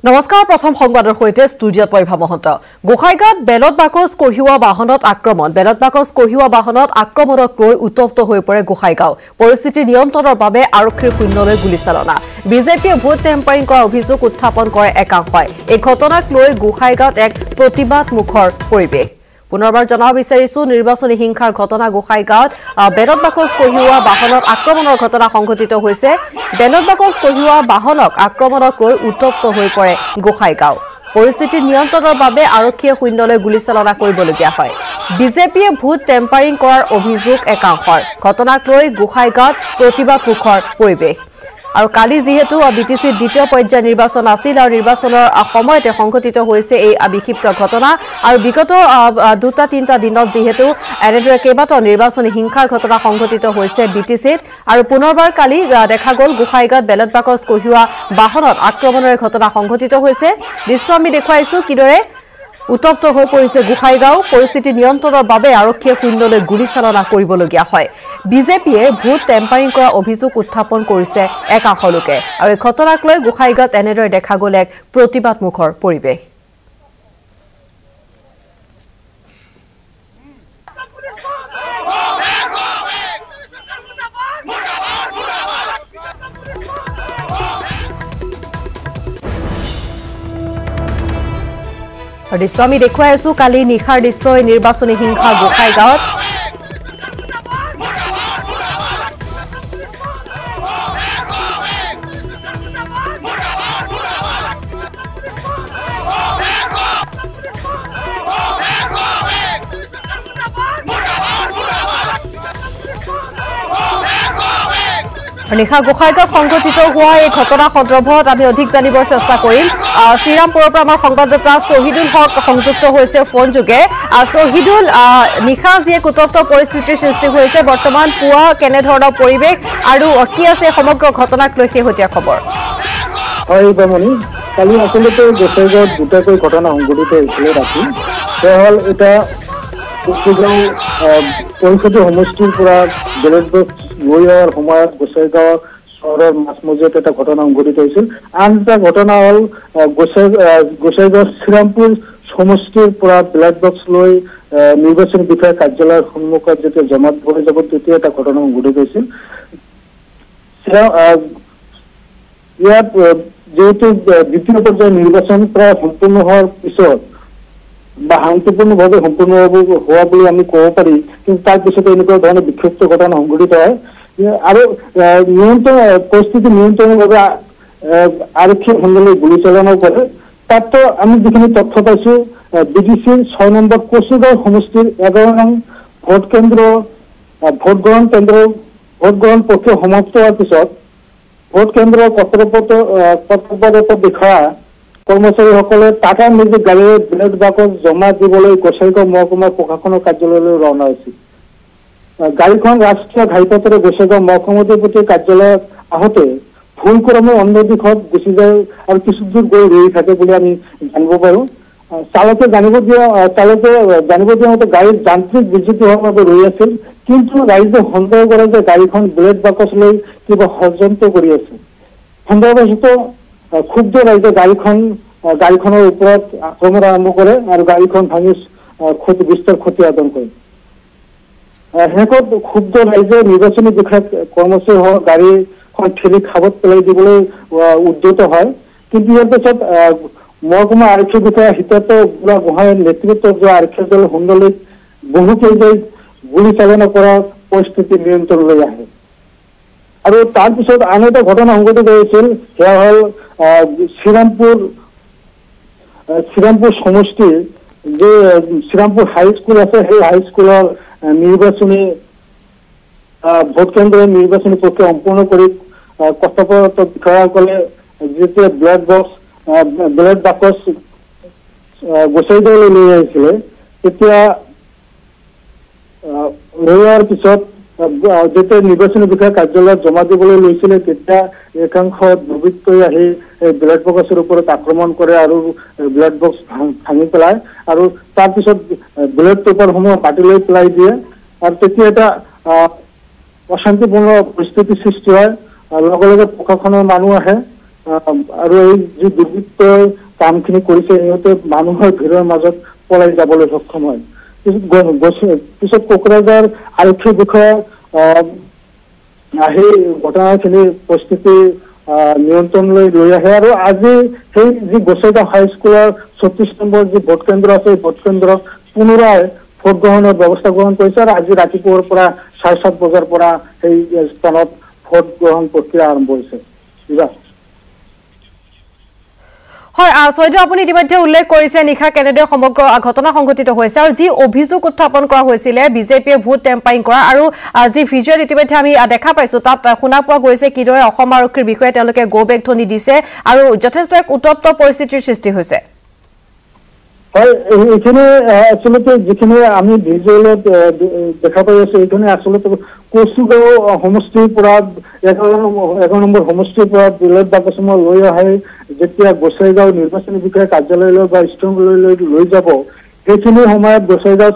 নমস্কাৰ প্ৰথম সংবাদৰ হৈতে ষ্টুডিঅত পৰিভা মহন্ত গোখাইগাঁৱত বেলত বাকচ কঢ়িওৱা বাহনত আক্ৰমণক লৈ উত্তপ্ত হৈ পৰে গোখাইগাঁও পৰিস্থিতি নিয়ন্ত্ৰণৰ বাবে আৰক্ষীৰ শূন্যলৈ গুলীচালনা বিজেপিয়ে ভোট টেম্পাৰিং কৰাৰ অভিযোগ উত্থাপন কৰে একাংশই এই ঘটনাক লৈ গোখাইগাঁৱত এক প্ৰতিবাদ মুখৰ পৰিৱেশ পুনৰবাৰ জনাব বিচাৰিছো নিৰ্বাচনী হিংসাৰ ঘটনা গোখাইগাঁৱত বেলত বাকচ কঢ়িওৱা বাহনত আক্ৰমণৰ ঘটনা সংঘটিত হৈছে বেলত বাকচ কঢ়িওৱা বাহনক আক্ৰমণক লৈ উত্তপ্ত হৈ পৰে গোখাইগাঁও পৰিস্থিতি নিয়ন্ত্ৰণৰ বাবে আৰক্ষীয়ে শূন্যলৈ গুলীচালনা কৰিবলগীয়া হয় বিজেপিয়ে ভোট টেম্পাৰিং কৰাৰ অভিযোগ একাংশৰ ঘটনাক লৈ গোখাইগাঁৱত প্ৰতিবাদ মুখৰ পৰিৱেশ আৰু কালি যেহেতু বিটিসি দ্বিতীয় পৰ্যায়ৰ নিৰ্বাচন আছিল আৰু নিৰ্বাচনৰ সময়তে সংঘটিত হৈছে এই বিক্ষিপ্ত ঘটনা আৰু বিগত দুটা তিনটা দিনত যেহেতু এনেদৰে কেইবাটাও নিৰ্বাচনী হিংসাৰ ঘটনা সংঘটিত হৈছে বিটিসিত আৰু পুনৰবাৰ কালি দেখা গ'ল গোখাইগাঁৱত বেলত বাকচ কঢ়িওৱা বাহনত আক্ৰমণৰ ঘটনা সংঘটিত হৈছে দৃশ্য আমি দেখুৱাইছো কিদৰে উত্তপ্ত হৈ পৰিছে গোখাইগাঁও পৰিস্থিতি নিয়ন্ত্ৰণৰ বাবে আৰক্ষীয়ে শূন্যলৈ গুলীচালনা কৰিবলগীয়া হয় বিজেপিয়ে ভোট টেম্পাৰিং কৰাৰ অভিযোগ উত্থাপন কৰিছে একাংশ লোকে আৰু এই ঘটনাক লৈ গোখাইগাঁৱত এনেদৰে দেখা গ'ল এক প্ৰতিবাদ মুখৰ পৰিৱেশ দৃশ্য আমি দেখুৱাই আছো কালি নিশাৰ দৃশ্য নিৰ্বাচনী হিংসা গোখাইগাঁৱত নিশা গোখাইগাঁৱত সংঘটিত হোৱা এই ঘটনা সন্দৰ্ভত আমি অধিক জানিবৰ চেষ্টা কৰিম শ্ৰীৰামপুৰৰ পৰা আমাৰ সংবাদদাতা শহীদুল হক সংযুক্ত হৈছে ফোন যোগে শহীদুল নিশা যি এক উত্তপ্ত পৰিস্থিতিৰ সৃষ্টি হৈছে বৰ্তমান পুৱা কেনেধৰণৰ পৰিৱেশ আৰু কি আছে সমগ্ৰ ঘটনাক লৈ শেহতীয়া খবৰ হয় বামনি কালি আচলতে গোখাইগাঁৱত দুটাকৈ ঘটনা সংঘটিত হৈছিল ৰাতি হল এটা গোখাইগাঁও পৰিষদীয় সমষ্টিৰ পৰা বেলেগ গৈ অহাৰ সময়ত গোসাইগাঁও চহৰৰ মাজমজিয়াত এটা ঘটনা সংঘটিত হৈছিল আন এটা ঘটনা হল গোসাইগাঁও শ্ৰীৰামপুৰ সমষ্টিৰ পৰা ব্লেক বক্স লৈ নিৰ্বাচনী বিষয়া কাৰ্যালয়ৰ সন্মুখত যেতিয়া জমা হৈ যাব তেতিয়া এটা ঘটনা সংঘটিত হৈছিল ইয়াত যেহেতু দ্বিতীয় পৰ্যায়ৰ নিৰ্বাচন প্ৰায় সম্পূৰ্ণ হোৱাৰ পিছত বা শান্তিপূৰ্ণভাৱে সম্পূৰ্ণ হোৱা বুলি আমি ক'ব পাৰি কিন্তু তাৰ পিছতে এনেকুৱা ধৰণৰ বিক্ষিপ্ত ঘটনা সংঘটিত হয় আৰু পৰিস্থিতি নিয়ন্ত্ৰণৰ বাবে আৰক্ষীৰ খণ্ডলৈ গুলীচালনা কৰে তাতো আমি যিখিনি তথ্য পাইছো বিটিসিৰ 6 নম্বৰ কচুগাঁও সমষ্টিৰ 11 নং ভোটগ্ৰহণ প্ৰক্ৰিয়া সমাপ্ত হোৱাৰ পিছত ভোট কেন্দ্ৰৰ কৰ্তব্যৰত বিষয়া কৰ্মচাৰীসকলে টাটা মেজিক গাড়ীৰে বেলেট বাকচ জমা দিবলৈ গোসাইগাঁও মহকুমা প্ৰশাসনৰ কাৰ্যালয়লৈ ৰাওনা হৈছিল গাড়ীখন ৰাষ্ট্ৰীয় ঘাইপথেৰে গোসাইগাঁও মহকুমাধিপতিৰ কাৰ্যালয়ত আহোঁতে ভুলক্ৰমে অন্য দিশত গুচি যায় আৰু কিছু দূৰ গৈ ৰৈ থাকে বুলি আমি জানিব পাৰোঁ চালকে জানিব দিয়া মতে গাড়ীৰ যান্ত্ৰিক বিজুতি হোৱাৰ বাবে ৰৈ আছিল কিন্তু ৰাইজে সন্দেহ কৰে যে গাড়ীখন বেলেট বাকচ লৈ কিবা ষড়যন্ত্ৰ কৰি আছে সন্দেহবশত ক্ষুব্ধ ৰাইজে গাড়ীখনৰ ওপৰত আক্ৰমণ আৰম্ভ কৰে আৰু গাড়ীখন ভাঙি বিস্তৰ ক্ষতি সাধন কৰে শেষত ক্ষুব্ধ ৰাইজে নিৰ্বাচনী বিষয়াক কৰ্মচাৰী গাড়ীখন ঠেলি খাবত পেলাই দিবলৈ উদ্যত হয় কিন্তু ইয়াৰ পিছত মহকুমা আৰক্ষী বিষয়া হিতান্ত বুঢ়াগোহাঁইৰ নেতৃত্বত যোৱা আৰক্ষী দল সুন্দৰলৈ বহু কেইজন গুলীচালনা কৰাৰ পৰিস্থিতি নিয়ন্ত্ৰণলৈ আহে আৰু তাৰ পিছত আন এটা ঘটনা সংঘটিত হৈছিল সেয়া হ'ল শ্ৰীৰামপুৰ সমষ্টিৰ যে শ্ৰীৰামপুৰ হাইস্কুল আছে সেই হাইস্কুলৰ নিৰ্বাচনী ভোট কেন্দ্ৰৰ নিৰ্বাচনী প্ৰক্ৰিয়া সম্পূৰ্ণ কৰি কৰ্তব্যৰত বিষয়াসকলে যেতিয়া বেলেট বাকচ গোসাইগাঁৱলৈ লৈ আহিছিলে তেতিয়া লৈ অহাৰ পিছত যেতিয়া নিৰ্বাচনী বিষয়া কাৰ্যালয়ত জমা দিবলৈ লৈছিলে তেতিয়া একাংশ দুৰ্বৃত্তই আহি বেলেট বক্সৰ ওপৰত আক্ৰমণ কৰে আৰু বেলেট বক্স ভাঙি পেলায় আৰু তাৰপিছত বেলেট পেপাৰসমূহ কাটি লৈ পেলাই দিয়ে আৰু তেতিয়া এটা অশান্তিপূৰ্ণ পৰিস্থিতিৰ সৃষ্টি হয় লগে লগে প্ৰশাসনৰ মানুহ আহে আৰু এই যি দুৰ্বৃত্তই কামখিনি কৰিছে সিহঁতে মানুহৰ ভিৰৰ মাজত পলাই যাবলৈ সক্ষম হয়। পিছত কোকৰাঝাৰ আৰক্ষী বিষয়া আহি ঘটনাখিনি পৰিস্থিতি নিয়ন্ত্ৰণলৈ লৈ আহে আৰু আজি সেই যি গোসাইগাঁও হাইস্কুলৰ 36 নম্বৰ যি ভোট কেন্দ্ৰ আছে ভোট কেন্দ্ৰত পুনৰাই ভোট গ্ৰহণৰ ব্যৱস্থা গ্ৰহণ কৰিছে আৰু আজি ৰাতিপুৱাৰ পৰা 7:30 বজাৰ পৰা সেই স্থানত ভোট গ্ৰহণ প্ৰক্ৰিয়া আৰম্ভ হৈছে। হয় সৈয়দ আপুনি ইতিমধ্যে উল্লেখ কৰিছে নিশা কেনেদৰে সমগ্ৰ ঘটনা সংঘটিত হৈছে আৰু যি অভিযোগ উত্থাপন কৰা হৈছিল বিজেপিয়ে ভোট টেম্পাৰিং কৰা আৰু যি ভিজুৱেল ইতিমধ্যে আমি দেখা পাইছো তাত শুনা পোৱা গৈছে কিদৰে অসম আৰক্ষীৰ বিষয়ে তেওঁলোকে গো বেক ধ্বনি দিছে আৰু যথেষ্ট এক উত্তপ্ত পৰিস্থিতিৰ সৃষ্টি হৈছে। হয় এইখিনি আচলতে যিখিনি আমি ভিজুৱেলত দেখা পাই আছো এইখিনি আচলতে কচুগাঁও সমষ্টিৰ পৰা 11 নম্বৰ সমষ্টিৰ পৰা বিলেট বাকচমত লৈ আহে যেতিয়া গোসাইগাঁও নিৰ্বাচনী বিষয়া কাৰ্যালয়লৈ বা ষ্ট্ৰংলৈ লৈ যাব সেইখিনি সময়ত গোসাইগাঁও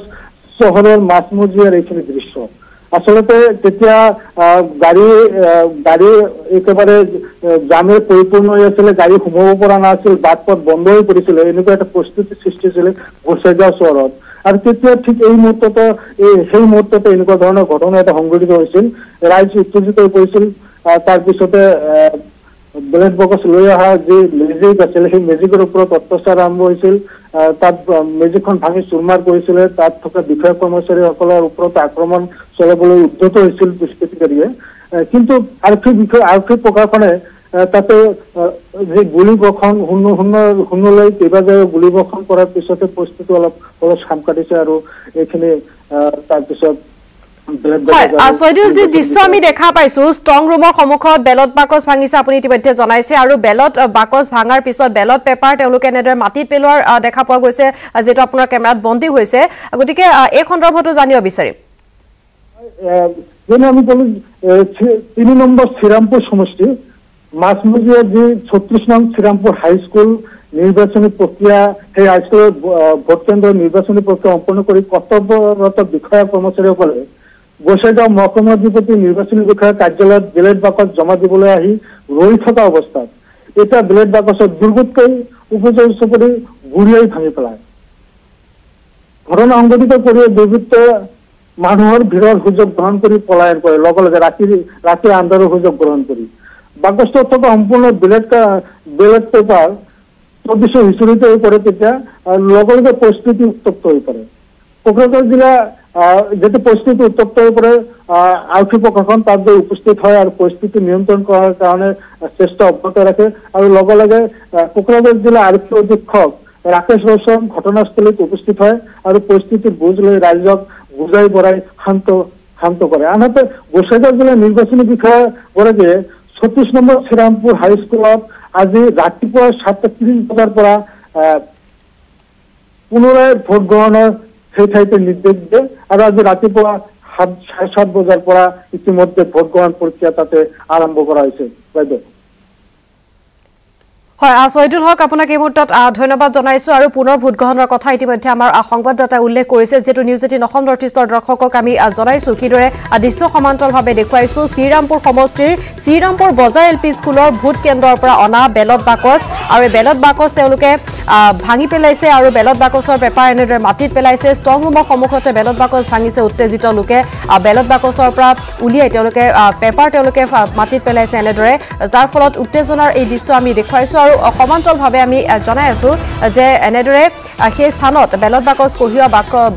চহৰৰ মাজমজিয়াৰ এইখিনি দৃশ্য আচলতে তেতিয়া গাড়ী একেবাৰে জামে পৰিপূৰ্ণ হৈ আছিলে গাড়ী সোমাব পৰা নাছিল বাট পথ বন্ধ হৈ পৰিছিলে এনেকুৱা এটা পৰিস্থিতিৰ সৃষ্টি হৈছিলে গোসাইগাঁও চহৰত আৰু তেতিয়া ঠিক এই মুহূৰ্ততে সেই মুহূৰ্ততে এনেকুৱা ধৰণৰ ঘটনা এটা সংঘটিত হৈছিল ৰাইজ উত্তেজিত হৈ পৰিছিল তাৰপিছতে বেলেট বক্স লৈ অহা যি মেজিক আছিল সেই মেজিকৰ ওপৰত অত্যাচাৰ আৰম্ভ হৈছিল তাত মেজিকখন ভাঙি চুৰমাৰ কৰিছিলে তাত থকা বিষয়া কৰ্মচাৰীসকলৰ ওপৰত আক্ৰমণ চলাবলৈ উদ্যত হৈছিল দুষ্কৃতিকাৰীয়ে কিন্তু আৰক্ষী প্ৰশাসনে তাতে যে গুলীবৰ্ষণ শূন্যলৈ কেইবাজেও গুলীবৰ্ষণ কৰাৰ পিছতে পৰিস্থিতি অলপ শাম কাটিছে আৰু এইখিনি তাৰপিছত সৈয়দুল যি দৃশ্য আমি দেখা পাইছো ষ্ট্ৰং ৰুমৰ সন্মুখত বেলট বাকচ ভাঙিছে আপুনি ইতিমধ্যে জনাইছে আৰু বেলট বাকচ ভাঙাৰ পিছত বেলট পেপাৰ তেওঁলোকে এনেদৰে মাটিত পেলোৱাৰ দেখা পোৱা গৈছে যেটো আপোনাৰ কেমেৰাত বন্দী হৈছে গতিকে এই সন্দৰ্ভতো জানিব বিচাৰিম যেনে আমি বলি 3 নম্বৰ শ্ৰীৰামপুৰ সমষ্টি মাজমজিয়া যি 36 নং শ্ৰীৰামপুৰ হাইস্কুল নিৰ্বাচনী প্ৰক্ৰিয়া সেই হাইস্কুলৰ ভোট কেন্দ্ৰৰ নিৰ্বাচনী প্ৰক্ৰিয়া সম্পন্ন কৰি কৰ্তব্যৰত বিষয়া কৰ্মচাৰীসকলে গোসাইগাঁও মহকুমা অধিপতি নিৰ্বাচনী বিষয়াৰ কাৰ্যালয়ত বেলেট বাকচ জমা দিবলৈ আহি ৰৈ থকা অৱস্থাত এটা বেলেট বাকচত দুৰ্বৃত্তই উপযোগ কৰি গুৰিয়াই ভাঙি পেলায় ঘটনা সংঘটিত কৰি দুৰ্বৃত্তই মানুহৰ ভিৰৰ সুযোগ গ্ৰহণ কৰি পলায়ন কৰে লগে লগে ৰাতি আন্ধাৰৰ সুযোগ গ্ৰহণ কৰি বাকচটোত থকা সম্পূৰ্ণ বেলেট পেপাৰ চৌবিশ হিচৰিত হৈ পৰে তেতিয়া লগে লগে পৰিস্থিতি উত্তপ্ত হৈ পৰে কোকৰাঝাৰ জিলা যেটা পৰিস্থিতি উত্তপ্ত হৈ পৰে আৰক্ষী প্ৰশাসন তাত গৈ উপস্থিত হয় আৰু পৰিস্থিতি নিয়ন্ত্ৰণ কৰাৰ কাৰণে চেষ্টা অব্যাহত ৰাখে আৰু লগে লগে কোকৰাঝাৰ জিলা আৰক্ষী অধীক্ষক ৰাকেশ ৰৌচন ঘটনাস্থলীত উপস্থিত হয় আৰু পৰিস্থিতিৰ বুজ লৈ ৰাইজক বুজাই বঢ়াই শান্ত কৰে আনহাতে গোসাইগাঁও জিলা নিৰ্বাচনী বিষয়াগৰাকীয়ে 36 নম্বৰ শ্ৰীৰামপুৰ হাইস্কুলত আজি ৰাতিপুৱা 7:30 বজাৰ পৰা পুনৰাই ভোট গ্ৰহণৰ সেই ঠাইতে নিৰ্দেশ দিয়ে আৰু আজি ৰাতিপুৱা 7:30 বজাৰ পৰা ইতিমধ্যে ভোট গ্ৰহণ প্ৰক্ৰিয়া তাতে আৰম্ভ কৰা হৈছে বাইদেউ হয় সৈয়দুল হক আপোনাক এই মুহূৰ্তত ধন্যবাদ জনাইছো আৰু পুনৰ ভোট গ্ৰহণৰ কথা ইতিমধ্যে আমাৰ সংবাদদাতাই উল্লেখ কৰিছে যেটো নিউজ 18 অসম নৰ্থ ইষ্টৰ দৰ্শকক আমি জনাইছো কিদৰে দৃশ্য সমান্তৰালভাৱে দেখুৱাইছো শ্ৰীৰামপুৰ সমষ্টিৰ শ্ৰীৰামপুৰ বজাৰ এলপি স্কুলৰ ভোট কেন্দ্ৰৰ পৰা অনা বেলট বাকচ আৰু বেলট বাকচ তেওঁলোকে ভাঙি পেলাইছে আৰু বেলট বাকচৰ পেপাৰ এনেদৰে মাটিত পেলাইছে ষ্ট্ৰং ৰুমৰ সন্মুখতে বেলট বাকচ ভাঙিছে উত্তেজিত লোকে বেলট বাকচৰ পৰা উলিয়াই তেওঁলোকে পেপাৰ তেওঁলোকে মাটিত পেলাইছে এনেদৰে যাৰ ফলত উত্তেজনাৰ এই দৃশ্য আমি দেখুৱাইছো আৰু সমান্তৰালভাৱে আমি জনাই আছো যে এনেদৰে সেই স্থানত বেলট বাকচ কঢ়িওৱা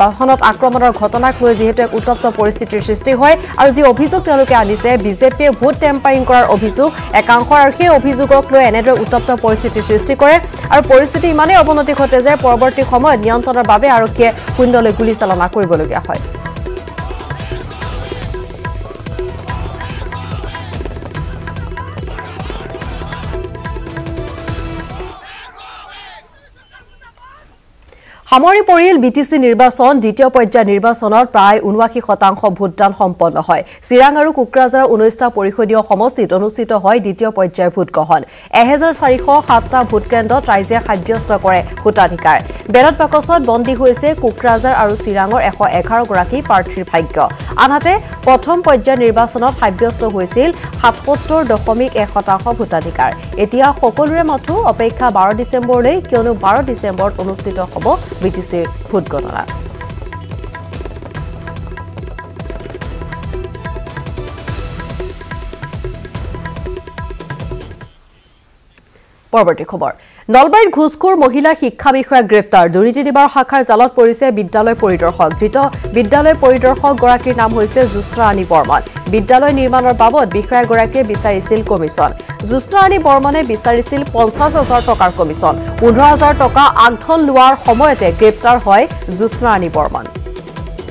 বাহনত আক্ৰমণৰ ঘটনাক লৈ যেহেতু এক উত্তপ্ত পৰিস্থিতিৰ সৃষ্টি হয় আৰু যি অভিযোগ তেওঁলোকে আনিছে বিজেপিয়ে ভোট টেম্পাৰিং কৰাৰ অভিযোগ একাংশ আৰু সেই অভিযোগক লৈ এনেদৰে উত্তপ্ত পৰিস্থিতিৰ সৃষ্টি কৰে আৰু পৰিস্থিতি ইমানেই অৱনতি ঘটে যে পৰৱৰ্তী সময়ত নিয়ন্ত্ৰণৰ বাবে আৰক্ষীয়ে শূন্যলৈ গুলীচালনা কৰিবলগীয়া হয় সামৰি পৰিল বিটিসি নিৰ্বাচন দ্বিতীয় পৰ্যায়ৰ নিৰ্বাচনত প্ৰায় ৭৯% ভোটদান সম্পন্ন হয় চিৰাং আৰু কোকৰাঝাৰ 19টা পৰিষদীয় সমষ্টিত অনুষ্ঠিত হয় দ্বিতীয় পৰ্যায়ৰ ভোটগ্ৰহণ 1407টা ভোট কেন্দ্ৰত ৰাইজে সাব্যস্ত কৰে ভোটাধিকাৰ বেৰত বাকচত বন্দী হৈছে কোকৰাঝাৰ আৰু চিৰাঙৰ 111 গৰাকী প্ৰাৰ্থীৰ ভাগ্য আনহাতে প্ৰথম পৰ্যায়ৰ নিৰ্বাচনত সাব্যস্ত হৈছিল ৭৭.1% ভোটাধিকাৰ এতিয়া সকলোৰে মাথো অপেক্ষা 12 ডিসেম্বৰলৈ কিয়নো 12 ডিসেম্বৰত অনুষ্ঠিত হ'ব বিটিসিৰ ভোট গণনা পৰৱৰ্তী খবৰ নলবাৰীৰ ঘুষখোৰ মহিলা শিক্ষা বিষয়া গ্ৰেপ্তাৰ দুৰ্নীতি নিবাৰক শাখাৰ জালত পৰিছে বিদ্যালয় পৰিদৰ্শক ধৃত বিদ্যালয় পৰিদৰ্শক গৰাকীৰ নাম হৈছে জুষ্ট্ৰাণী বৰ্মন বিদ্যালয় নিৰ্মাণৰ বাবদ বিষয়াগৰাকীয়ে বিচাৰিছিল কমিছন জুষ্ট্ৰাণী বৰ্মনে বিচাৰিছিল ৫০,০০০ টকাৰ কমিছন ১৫,০০০ টকা আগধন লোৱাৰ সময়তে গ্ৰেপ্তাৰ হয় জুষ্ট্ৰাণী বৰ্মন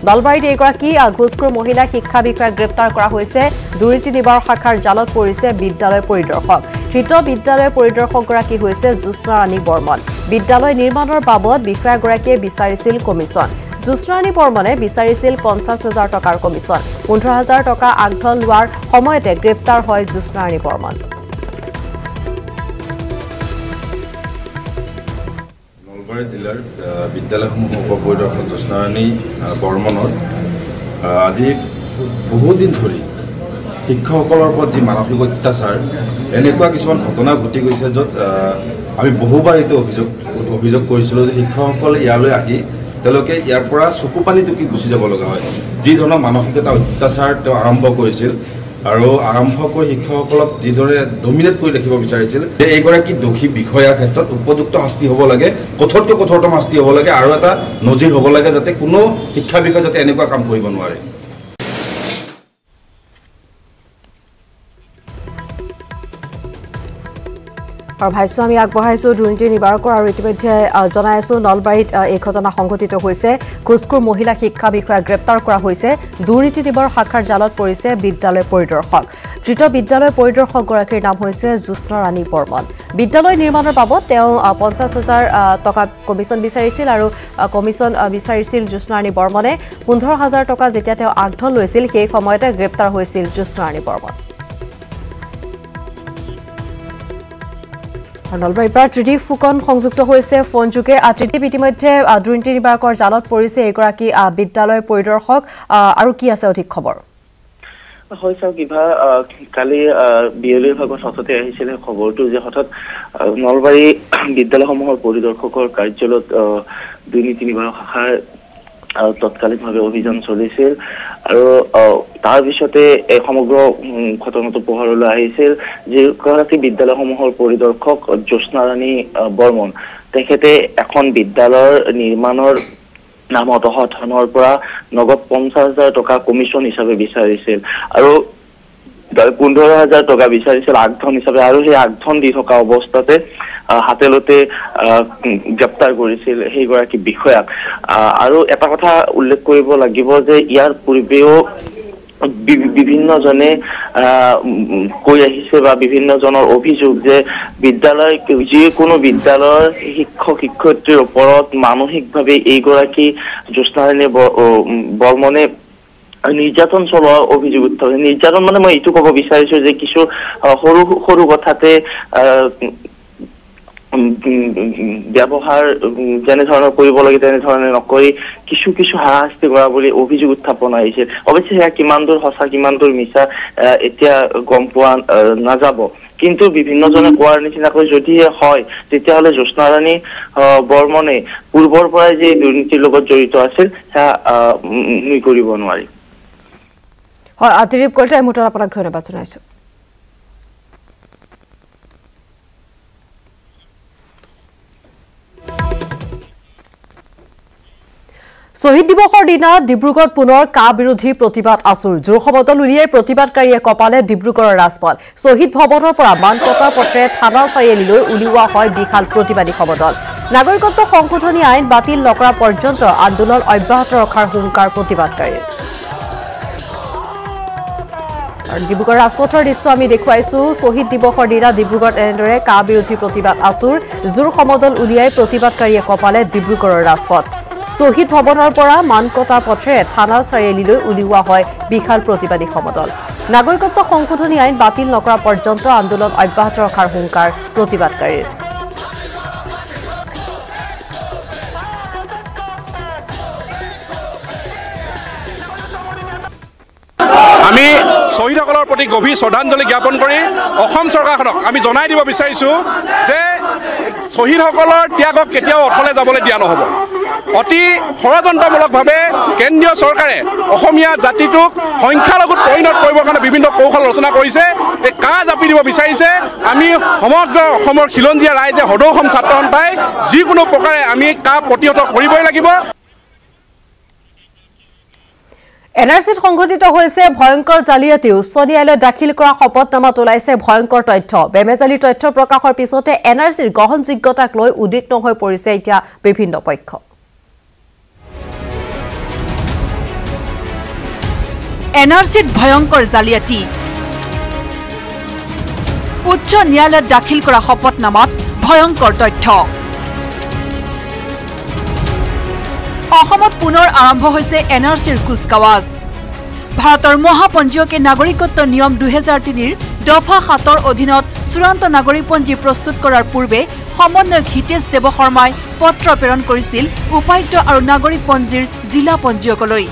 নলবাৰীত এগৰাকী ঘুষখোৰ মহিলা শিক্ষা বিষয়াক গ্ৰেপ্তাৰ কৰা হৈছে দুৰ্নীতি নিবাৰক শাখাৰ জালত পৰিছে বিদ্যালয় পৰিদৰ্শক ধৃত বিদ্যালয় পৰিদৰ্শকগৰাকী হৈছে জুষ্ট্ৰাণী বৰ্মন বিদ্যালয় নিৰ্মাণৰ বাবদ বিষয়াগৰাকীয়ে বিচাৰিছিল কমিছন জুষ্ট্ৰাণী বৰ্মনে বিচাৰিছিল ৫০,০০০ টকাৰ কমিছন ১৫,০০০ টকা আগধন লোৱাৰ সময়তে গ্ৰেপ্তাৰ হয় জুষ্ট্ৰাণী বৰ্মন নলবাৰী জিলাৰ বিদ্যালয়সমূহৰ উপপৰিদৰ্শক জোৎস্নাৰাণী বৰ্মনৰ আজি বহুদিন ধৰি শিক্ষকসকলৰ ওপৰত যি মানসিক অত্যাচাৰ এনেকুৱা কিছুমান ঘটনা ঘটি গৈছে য'ত আমি বহুবাৰ এইটো অভিযোগ কৰিছিলোঁ যে শিক্ষকসকলে ইয়ালৈ আহি তেওঁলোকে ইয়াৰ পৰা চকু পানী টুকি গুচি যাব লগা হয় যি ধৰণৰ মানসিক এটা অত্যাচাৰ তেওঁ আৰম্ভ কৰিছিল আৰু আৰম্ভ কৰি শিক্ষকসকলক যিদৰে ডমিনেট কৰি ৰাখিব বিচাৰিছিল যে এইগৰাকী দোষী বিষয়াৰ ক্ষেত্ৰত উপযুক্ত শাস্তি হ'ব লাগে কঠোৰতকৈ কঠোৰতম শাস্তি হ'ব লাগে আৰু এটা নজিৰ হ'ব লাগে যাতে কোনো শিক্ষা বিষয়া যাতে এনেকুৱা কাম কৰিব নোৱাৰে আৰু ভাষ্য আমি আগবঢ়াইছো দুৰ্নীতি নিবাৰকৰ আৰু ইতিমধ্যে জনাই আছো নলবাৰীত এই ঘটনা সংঘটিত হৈছে ঘুষখোৰ মহিলা শিক্ষা বিষয়া গ্ৰেপ্তাৰ কৰা হৈছে দুৰ্নীতি নিবাৰক শাখাৰ জালত পৰিছে বিদ্যালয় পৰিদৰ্শক ধৃত বিদ্যালয় পৰিদৰ্শকগৰাকীৰ নাম হৈছে জুষ্ট্ৰাণী বৰ্মন বিদ্যালয় নিৰ্মাণৰ বাবদ তেওঁ ৫০,০০০ টকা কমিছন বিচাৰিছিল আৰু কমিছন বিচাৰিছিল জুষ্ট্ৰাণী বৰ্মনে ১৫,০০০ টকা যেতিয়া তেওঁ আগধন লৈছিল সেই সময়তে গ্ৰেপ্তাৰ হৈছিল জুষ্ট্ৰাণী বৰ্মন নলবাৰীৰ পৰা ত্ৰিদীপ ফুকন সংযুক্ত হৈছে ফোন যোগে ত্ৰিদীপ ইতিমধ্যে দুৰ্নীতি নিবাৰকৰ জালত পৰিছে এগৰাকী বিদ্যালয় পৰিদৰ্শক আৰু কি আছে অধিক খবৰ হয় ছাৰ কিবা কালি বিয়লিৰ ভাগত হঠাতে আহিছিলে খবৰটো যে হঠাৎ নলবাৰী বিদ্যালয়সমূহৰ পৰিদৰ্শকৰ কাৰ্যালয়ত দুৰ্নীতি নিবাৰক শাখাৰ তৎকালীনভাৱে অভিযান চলিছিল আৰু তাৰ পিছতে এই সমগ্ৰ ঘটনাটো পোহৰলৈ আহিছিল যিগৰাকী বিদ্যালয়সমূহৰ পৰিদৰ্শক জোৎস্নাৰাণী বৰ্মন তেখেতে এখন বিদ্যালয়ৰ নিৰ্মাণৰ নামত অহা ধনৰ পৰা নগদ ৫০,০০০ টকা কমিছন হিচাপে বিচাৰিছিল আৰু ১৫,০০০ টকা বিচাৰিছিল আগধন হিচাপে আৰু সেই আগধন দি থকা অৱস্থাতে হাতেলতে গ্ৰেপ্তাৰ কৰিছিল সেইগৰাকী বিষয়াক আৰু এটা কথা উল্লেখ কৰিব লাগিব যে ইয়াৰ পূৰ্বেও বিভিন্নজনে কৈ আহিছে বা বিভিন্নজনৰ অভিযোগ যে বিদ্যালয় যিকোনো বিদ্যালয়ৰ শিক্ষক শিক্ষয়িত্ৰীৰ ওপৰত মানসিকভাৱে এইগৰাকী জোৎস্নাৰাণী বৰ্মনে নিৰ্যাতন চলোৱাৰ অভিযোগ উত্থাপিত নিৰ্যাতন মানে মই এইটো ক'ব বিচাৰিছো যে কিছু সৰু সৰু কথাতে ব্যৱহাৰ যেনে ধৰণৰ কৰিব লাগে তেনে ধৰণে নকৰি কিছু কিছু হাৰাশাস্তি কৰা বুলি অভিযোগ উত্থাপন আহিছে অৱশ্যে সেয়া কিমান দূৰ সঁচা কিমান দূৰ মিছা এতিয়া গম পোৱা নাযাব কিন্তু বিভিন্নজনে কোৱাৰ নিচিনাকৈ যদি হয় তেতিয়াহ'লে জোৎস্নাৰাণী বৰ্মনে পূৰ্বৰ পৰাই যে দুৰ্নীতিৰ লগত জড়িত আছিল সেয়া নুই কৰিব নোৱাৰি হয় ত্ৰিদীপ কলিতা মুঠত আপোনাক ধন্যবাদ জনাইছো শহীদ দিৱসৰ দিনা ডিব্ৰুগড়ত পুনৰ কা বিৰোধী প্ৰতিবাদ আছুৰ জোৰসমদল উলিয়াই প্ৰতিবাদকাৰীয়ে কপালে ডিব্ৰুগড়ৰ ৰাজপথ শহীদ ভৱনৰ পৰা মানকটা পথেৰে থানা চাৰিআলিলৈ উলিওৱা হয় বিশাল প্ৰতিবাদী সমদল নাগৰিকত্ব সংশোধনী আইন বাতিল নকৰা পৰ্যন্ত আন্দোলন অব্যাহত ৰখাৰ হুংকাৰ প্ৰতিবাদকাৰীৰ ডিব্ৰুগড় ৰাজপথৰ দৃশ্য আমি দেখুৱাইছো শহীদ দিৱসৰ দিনা ডিব্ৰুগড়ত এনেদৰে কা বিৰোধী প্ৰতিবাদ আছুৰ জোৰ সমদল উলিয়াই প্ৰতিবাদকাৰীয়ে কপালে ডিব্ৰুগড়ৰ ৰাজপথ শহীদ ভৱনৰ পৰা মানকটা পথেৰে থানা চাৰিআলিলৈ উলিওৱা হয় বিশাল প্ৰতিবাদী সমদল নাগৰিকত্ব সংশোধনী আইন বাতিল নকৰা পৰ্যন্ত আন্দোলন অব্যাহত ৰখাৰ হুংকাৰ প্ৰতিবাদকাৰীৰ আমি শহীদসকলৰ প্ৰতি গভীৰ শ্ৰদ্ধাঞ্জলি জ্ঞাপন কৰি অসম চৰকাৰখনক আমি জনাই দিব বিচাৰিছোঁ যে শহীদসকলৰ ত্যাগক কেতিয়াও অথলে যাবলৈ দিয়া নহ'ব অতি ষড়যন্ত্ৰমূলকভাৱে কেন্দ্ৰীয় চৰকাৰে অসমীয়া জাতিটোক সংখ্যালঘুত পৰিণত কৰিবৰ কাৰণে বিভিন্ন কৌশল ৰচনা কৰিছে এই কা জাপি দিব বিচাৰিছে আমি সমগ্ৰ অসমৰ খিলঞ্জীয়া ৰাইজে সদৌ অসম ছাত্ৰ সন্থাই যিকোনো প্ৰকাৰে আমি কা প্ৰতিহত কৰিবই লাগিব এনআৰসিত সংঘটিত হৈছে ভয়ংকৰ জালিয়াতি উচ্চ ন্যায়ালয়ে দাখিল কৰা শপতনামাত ওলাইছে ভয়ংকৰ তথ্য বেমেজালি তথ্য প্ৰকাশৰ পিছতে এনআৰসিৰ গ্ৰহণযোগ্যতাক লৈ উদ্বিগ্ন হৈ পৰিছে এতিয়া বিভিন্ন পক্ষ এনআৰসিত ভয়ংকৰ জালিয়াতি উচ্চ ন্যায়ালয়ত দাখিল কৰা শপতনামাত ভয়ংকৰ তথ্য অসমত পুনৰ আৰম্ভ হৈছে এনআৰসিৰ কুচকাৱাজ ভাৰতৰ মহাপঞ্জীয়কে নাগৰিকত্ব নিয়ম 2003ৰ দফা 7ৰ অধীনত চূড়ান্ত নাগৰিকপঞ্জী প্ৰস্তুত কৰাৰ পূৰ্বে সমন্বয়ক হিতেশ দেৱশৰ্মাই পত্ৰ প্ৰেৰণ কৰিছিল উপায়ুক্ত আৰু নাগৰিকপঞ্জীৰ জিলা পঞ্জীয়কলৈ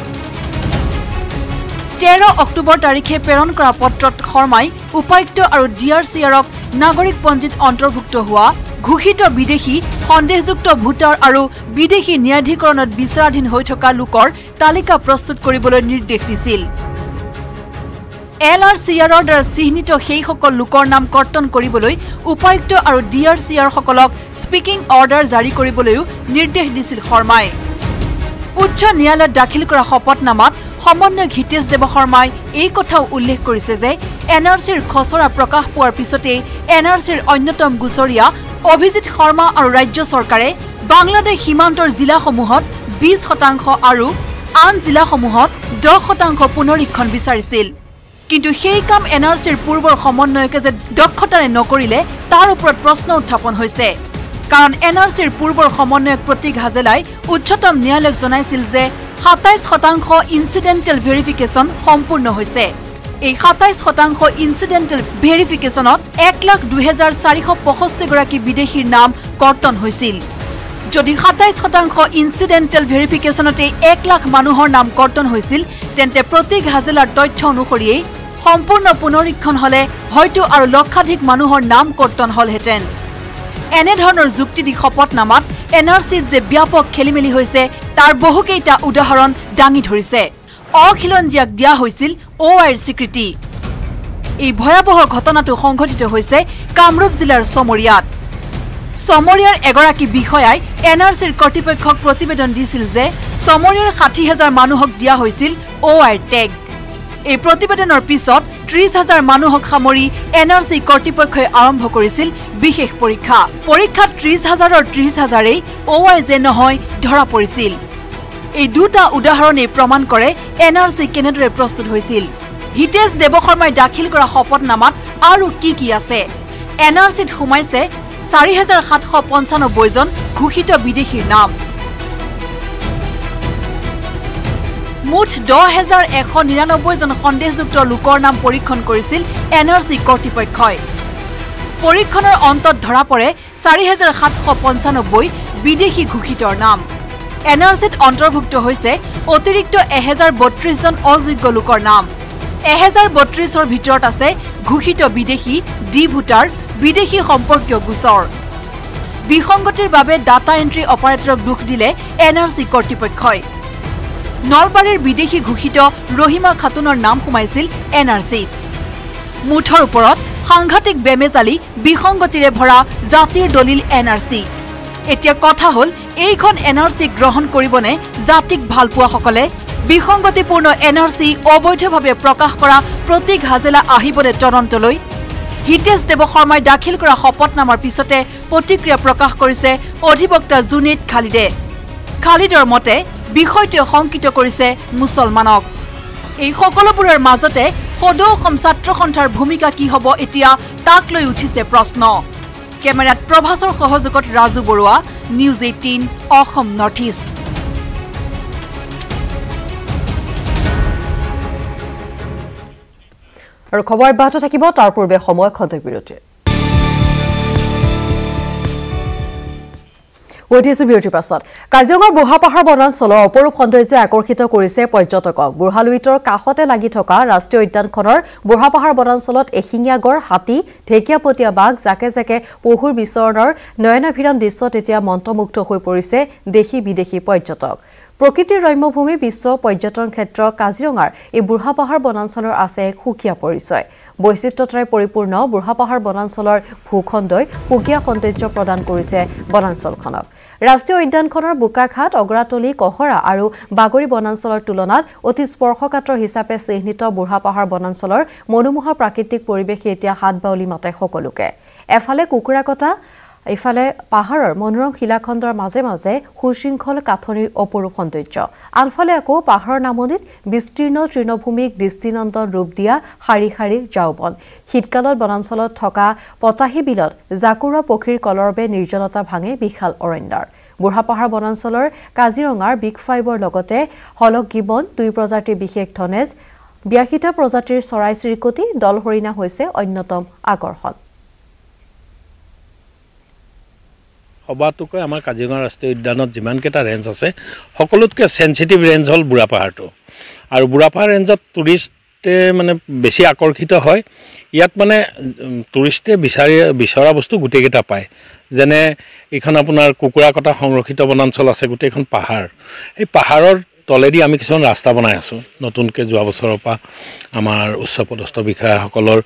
13 অক্টোবৰ তাৰিখে প্ৰেৰণ কৰা পত্ৰত শৰ্মাই উপায়ুক্ত আৰু ডিআৰচিআৰক নাগৰিকপঞ্জীত অন্তৰ্ভুক্ত হোৱা ঘোষিত বিদেশী সন্দেহযুক্ত ভোটাৰ আৰু বিদেশী ন্যায়াধিকৰণত বিচাৰাধীন হৈ থকা লোকৰ তালিকা প্ৰস্তুত কৰিবলৈ নিৰ্দেশ দিছিল এলআৰচিআৰৰ দ্বাৰা চিহ্নিত সেই সকল লোকৰ নাম কৰ্তন কৰিবলৈ উপায়ুক্ত আৰু ডিআৰচিআৰ সকলক স্পিকিং অৰ্ডাৰ জাৰি কৰিবলৈও নিৰ্দেশ দিছিল শৰ্মাই উচ্চ ন্যায়ালয়ত দাখিল কৰা শপতনামাত সমন্বয়ক হিতেশ দেৱশৰ্মাই এই কথাও উল্লেখ কৰিছে যে এনআৰসিৰ খচৰা প্ৰকাশ পোৱাৰ পিছতে এনআৰসিৰ অন্যতম গুচৰীয়া অভিজিৎ শৰ্মা আৰু ৰাজ্য চৰকাৰে বাংলাদেশ সীমান্তৰ জিলাসমূহত 20% আৰু আন জিলাসমূহত 10% পুনৰীক্ষণ বিচাৰিছিল কিন্তু সেই কাম এনআৰসিৰ পূৰ্বৰ সমন্বয়কে যে দক্ষতাৰে নকৰিলে তাৰ ওপৰত প্ৰশ্ন উত্থাপন হৈছে কাৰণ এনআৰসিৰ পূৰ্বৰ সমন্বয়ক প্ৰতীক হাজেলাই উচ্চতম ন্যায়ালয়ক জনাইছিল যে 27% ইনসিডেন্টাল ভেৰিফিকেশন সম্পূৰ্ণ হৈছে এই 27% ইনসিডেন্টাল ভেৰিফিকেশনত 1,02,465 গৰাকী বিদেশীৰ নাম কৰ্তন হৈছিল যদি 27% ইনসিডেন্টাল ভেৰিফিকেশনতে 1 লাখ মানুহৰ নাম কৰ্তন হৈছিল তেন্তে প্ৰতীক হাজেলাৰ তথ্য অনুসৰি সম্পূৰ্ণ পুনৰীক্ষণ হলে হয়তো আৰু লক্ষাধিক মানুহৰ নাম কৰ্তন হলহেতেন এনে ধৰণৰ যুক্তি দি শপতনামাত এনআৰসিত যে ব্যাপক খেলিমেলি হৈছে তাৰ বহুকেইটা উদাহৰণ দাঙি ধৰিছে অখিলঞ্জীয়াক দিয়া হৈছিল OIৰ স্বীকৃতি এই ভয়াবহ ঘটনাটো সংঘটিত হৈছে কামৰূপ জিলাৰ সমৰিয়াৰ এগৰাকী বিষয়াই এনআৰসিৰ কৰ্তৃপক্ষক প্ৰতিবেদন দিছিল যে সমৰিয়াৰ 60,000 মানুহক দিয়া হৈছিল OIৰ টেগ এই প্ৰতিবেদনৰ পিছত 30,000 মানুহক সামৰি এনআৰসি কৰ্তৃপক্ষই আৰম্ভ কৰিছিল বিশেষ পৰীক্ষাত 30,000ৰ 30,000ই OI যে নহয় ধৰা পৰিছিল এই দুটা উদাহৰণে প্ৰমাণ কৰে এনআৰসি কেনেদৰে প্ৰস্তুত হৈছিল হিতেশ দেৱশৰ্মাই দাখিল কৰা শপতনামাত আৰু কি আছে এনআৰসিত সোমাইছে 4,795 জন ঘোষিত বিদেশীৰ নাম মুঠ 10,199 জন সন্দেহযুক্ত লোকৰ নাম পৰীক্ষণ কৰিছিল এনআৰসি কৰ্তৃপক্ষই পৰীক্ষণৰ অন্তত ধৰা পৰে 4,795 বিদেশী ঘোষিতৰ নাম এনআৰসিত অন্তৰ্ভুক্ত হৈছে অতিৰিক্ত 1,032 জন অযোগ্য লোকৰ নাম 1,032ৰ ভিতৰত আছে ঘোষিত বিদেশী ডি ভোটাৰ বিদেশী সম্পৰ্কীয় গোচৰ বিসংগতিৰ বাবে ডাটা এন্ট্ৰি অপাৰেটৰক দুখ দিলে এনআৰসি কৰ্তৃপক্ষই নলবাৰীৰ বিদেশী ঘোষিত ৰহিমা খাতুনৰ নাম সোমাইছিল এনআৰসিত মুঠৰ ওপৰত সাংঘাতিক বেমেজালি বিসংগতিৰে ভৰা জাতিৰ দলিল এনআৰসি এতিয়া কথা হল এইখন এনআৰসি গ্ৰহণ কৰিবনে জাতিক ভাল পোৱা সকলে বিসংগতিপূৰ্ণ এনআৰসি অবৈধভাৱে প্ৰকাশ কৰা প্ৰতীক হাজেলা আহিবনে তদন্তলৈ হিতেশ দেৱশৰ্মাই দাখিল কৰা শপতনামাৰ পিছতে প্ৰতিক্ৰিয়া প্ৰকাশ কৰিছে অধিবক্তা জুনেদ খালিদৰ মতে বিষয়টোৱে শংকিত কৰিছে মুছলমানক এই সকলোবোৰৰ মাজতে সদৌ অসম ছাত্ৰ সন্থাৰ ভূমিকা কি হ'ব এতিয়া তাক লৈ উঠিছে প্ৰশ্ন কেমেৰাত প্ৰভাসৰ সহযোগত Raju Barua news 18 Assam north east আৰু খবৰ অব্যাহত থাকিব তাৰ পূৰ্বে সময় খন্তেক বিৰতি বিৰতিৰ পাছত কাজিৰঙাৰ বুঢ়াপাহাৰ বনাঞ্চলৰ অপৰূপ সৌন্দৰ্যই আকৰ্ষিত কৰিছে পৰ্যটকক বুঢ়ালুইতৰ কাষতে লাগি থকা ৰাষ্ট্ৰীয় উদ্যানখনৰ বুঢ়াপাহাৰ বনাঞ্চলত এশিঙীয়া গড় হাতী ঢেকীয়াপতীয়া বাঘ জাকে জাকে পহুৰ বিচৰণৰ নয়নাভিৰাম দৃশ্যত এতিয়া মন্ত্ৰমুগ্ধ হৈ পৰিছে দেশী বিদেশী পৰ্যটক প্ৰকৃতিৰ ৰম্যভূমি বিশ্ব পৰ্যটন ক্ষেত্ৰ কাজিৰঙাৰ এই বুঢ়াপাহাৰ বনাঞ্চলৰ আছে এক সুকীয়া পৰিচয় বৈচিত্ৰ্যতাৰে পৰিপূৰ্ণ বুঢ়াপাহাৰ বনাঞ্চলৰ ভূখণ্ডই সুকীয়া সৌন্দৰ্য প্ৰদান কৰিছে বনাঞ্চলখনক ৰাষ্ট্ৰীয় উদ্যানখনৰ বোকাঘাট অগ্ৰাতলি কহৰা আৰু বাগৰি বনাঞ্চলৰ তুলনাত অতি স্পৰ্শকাতৰ হিচাপে চিহ্নিত বুঢ়াপাহাৰ বনাঞ্চলৰ মনোমোহা প্ৰাকৃতিক পৰিৱেশে এতিয়া হাত বাউলি মাতে সকলোকে এফালে কুকুৰাকটা ইফালে পাহাৰৰ মনোৰম শিলাখণ্ডৰ মাজে মাজে সুশৃংখল কাঠনিৰ অপৰূপ সৌন্দৰ্য আনফালে আকৌ পাহাৰৰ নামনিত বিস্তীৰ্ণ তৃণভূমিক দৃষ্টিনন্দন ৰূপ দিয়া শাৰী শাৰী ঝাউবন শীতকালত বনাঞ্চলত থকা পতাহী বিলত জাকুৰা পক্ষীৰ কলৰবে নিৰ্জনতা ভাঙে বিশাল অৰণ্যৰ বুঢ়াপাহাৰ বনাঞ্চলৰ কাজিৰঙাৰ বিগ 5ৰ লগতে হলক গিবন দুই প্ৰজাতিৰ বিশেষ ধনেজ 82টা প্ৰজাতিৰ চৰাই চিৰিকটি দল হৰিণা হৈছে অন্যতম আকৰ্ষণ সবাতোকৈ আমাৰ কাজিৰঙা ৰাষ্ট্ৰীয় উদ্যানত যিমানকেইটা ৰেঞ্জ আছে সকলোতকৈ সেনচিটিভ ৰেঞ্জ হ'ল বুঢ়াপাহাৰটো আৰু বুঢ়াপাহাৰ ৰেঞ্জত টুৰিষ্টে মানে বেছি আকৰ্ষিত হয় ইয়াত মানে টুৰিষ্টে বিচৰা বস্তু গোটেইকেইটা পায় যেনে এইখন আপোনাৰ কুকুৰাকটা সংৰক্ষিত বনাঞ্চল আছে গোটেইখন পাহাৰ এই পাহাৰৰ তলেদি আমি কিছুমান ৰাস্তা বনাই আছোঁ নতুনকৈ যোৱা বছৰৰ পৰা আমাৰ উচ্চপদস্থ বিষয়াসকলৰ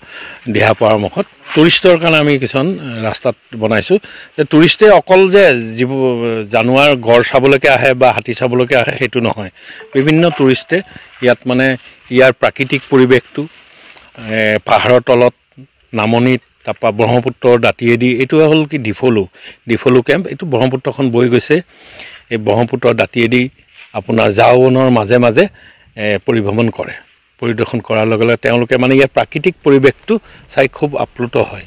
দিহা পৰামৰ্শত টুৰিষ্টৰ কাৰণে আমি কিছুমান ৰাস্তাত বনাইছোঁ যে টুৰিষ্টে অকল যে যিবোৰ জানুৱাৰ গড় চাবলৈকে আহে বা হাতী চাবলৈকে আহে সেইটো নহয় বিভিন্ন টুৰিষ্টে ইয়াত মানে ইয়াৰ প্ৰাকৃতিক পৰিৱেশটো পাহাৰৰ তলত নামনিত তাৰপৰা ব্ৰহ্মপুত্ৰৰ দাঁতিয়েদি এইটো হ'ল কি ডিফলু কেম্প এইটো ব্ৰহ্মপুত্ৰখন বৈ গৈছে এই ব্ৰহ্মপুত্ৰৰ দাঁতিয়েদি আপোনাৰ ঝাউবনৰ মাজে মাজে পৰিদৰ্শন কৰাৰ লগে লগে তেওঁলোকে মানে ইয়াৰ প্ৰাকৃতিক পৰিৱেশটো চাই খুব আপ্লুত হয়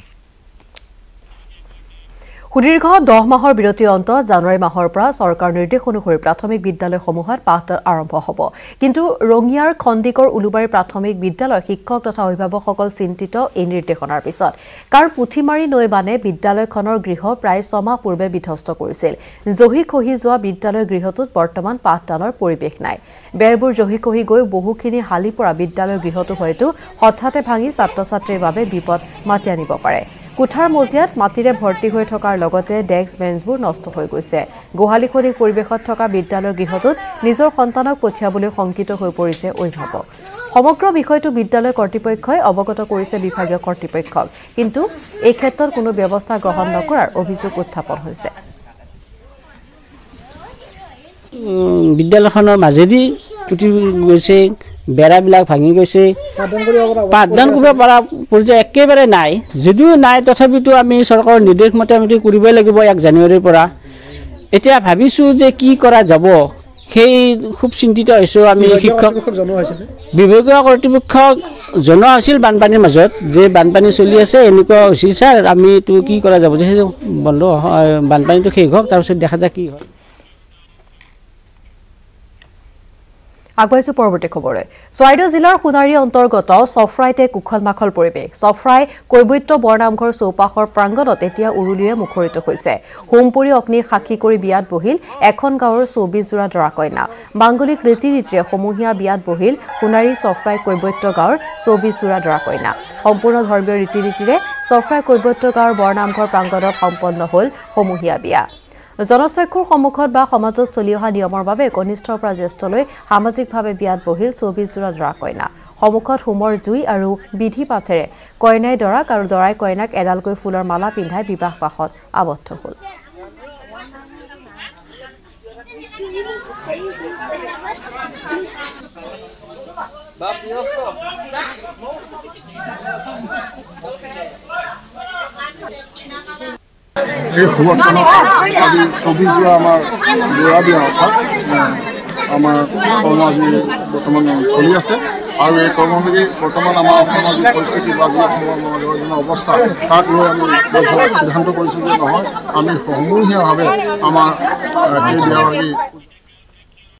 সুদীৰ্ঘ 10 মাহৰ বিৰতিৰ অন্তত জানুৱাৰী মাহৰ পৰা চৰকাৰ নিৰ্দেশ অনুসৰি প্ৰাথমিক বিদ্যালয়সমূহত পাঠদান আৰম্ভ হ'ব কিন্তু ৰঙিয়াৰ খণ্ডিকৰ উলুবাৰী প্ৰাথমিক বিদ্যালয়ৰ শিক্ষক তথা অভিভাৱকসকল চিন্তিত এই নিৰ্দেশনাৰ পিছত কাৰণ পুথিমাৰী নৈ বানে বিদ্যালয়খনৰ গৃহ প্ৰায় 6 মাহ পূৰ্বে বিধ্বস্ত কৰিছিল জহি খহি যোৱা বিদ্যালয় গৃহটোত বৰ্তমান পাঠদানৰ পৰিৱেশ নাই বেৰবোৰ জহি খহি গৈ বহুখিনি হালি পৰা বিদ্যালয় গৃহটো হয়তো হঠাতে ভাঙি ছাত্ৰ-ছাত্ৰীৰ বাবে বিপদ মাতি আনিব পাৰে কুঠাৰ মজিয়াত মাটিৰে ভৰ্তি হৈ থকাৰ লগতে ডেস্ক বেঞ্চবোৰ নষ্ট হৈ গৈছে গোহালিখনিক পৰিৱেশত থকা বিদ্যালয়ৰ গৃহটোত নিজৰ সন্তানক পঠিয়াবলৈ শংকিত হৈ পৰিছে অভিভাৱক সমগ্ৰ বিষয়টো বিদ্যালয় কৰ্তৃপক্ষই অৱগত কৰিছে বিভাগীয় কৰ্তৃপক্ষক কিন্তু এই ক্ষেত্ৰত কোনো ব্যৱস্থা গ্ৰহণ নকৰাৰ অভিযোগ উত্থাপন হৈছে বিদ্যালয়খনৰ মাজেদি পুতি গৈছে বেৰাবিলাক ভাঙি গৈছে পাঠদান কৰিব পৰা পৰ্যায় একেবাৰে নাই যদিও নাই তথাপিতো আমি চৰকাৰৰ নিৰ্দেশ মতে আমি কৰিবই লাগিব 1 জানুৱাৰীৰ পৰা এতিয়া ভাবিছোঁ যে কি কৰা যাব সেই খুব চিন্তিত হৈছোঁ আমি শিক্ষক বিভাগীয় কৰ্তৃপক্ষক জনোৱা হৈছিল বানপানীৰ মাজত যে বানপানী চলি আছে এনেকুৱা হৈছে ছাৰ আমি এইটো কি কৰা যাব যে বন্ধ বানপানীটো শেষ হওক তাৰপিছত দেখা যায় কি হয় আগবাইছো পৰৱৰ্তী খবৰে চৰাইদেউ জিলাৰ সোণাৰী অন্তৰ্গত সফৰাইতে কুখল-মাখল পৰিৱেশ সফৰাই কৈবত্য বৰনামঘৰ চৌপাশৰ প্ৰাংগণত এতিয়া উৰুলিয়ে মুখৰিত হৈছে হোমপুৰি অগ্নিক সাক্ষী কৰি বিয়াত বহিল এখন গাঁৱৰ 24 জোৰা দৰা কইনা মাংগলিক ৰীতি-নীতিৰে সমূহীয়া বিয়াত বহিল সোণাৰী সফৰাই কৈবত্য গাঁৱৰ 24 জোৰা দৰা কইনা সম্পূৰ্ণ ধৰ্মীয় ৰীতি-নীতিৰে সফৰাই কৈবত্য গাঁৱৰ বৰনামঘৰ প্ৰাংগণত সম্পন্ন হ'ল সমূহীয়া বিয়া জনচক্ষুৰ সন্মুখত বা সমাজত চলি অহা নিয়মৰ বাবে কনিষ্ঠৰ পৰা জ্যেষ্ঠলৈ সামাজিকভাৱে বিয়াত বহিল 24 জোৰা দৰা কইনা সন্মুখত হোমৰ জুই আৰু বিধি পাঠেৰে কইনাই দৰাক আৰু দৰাই কইনাক এডালকৈ ফুলৰ মালা পিন্ধাই বিবাহ পাশত আবদ্ধ হ'ল এই খবৰখনত আজি 24 আমাৰ ল'ৰা বিয়া অৰ্থাৎ আমাৰ কৰ্ম আজি বৰ্তমান চলি আছে আৰু এই কৰ্মসূচী বৰ্তমান আমাৰ অসমৰ যি পৰিস্থিতি বা যি অসমৰ অৱস্থা তাক লৈ আমি সিদ্ধান্ত কৰিছোঁ যে নহয় আমি সমূহীয়াভাৱে আমাৰ এই দেৱালী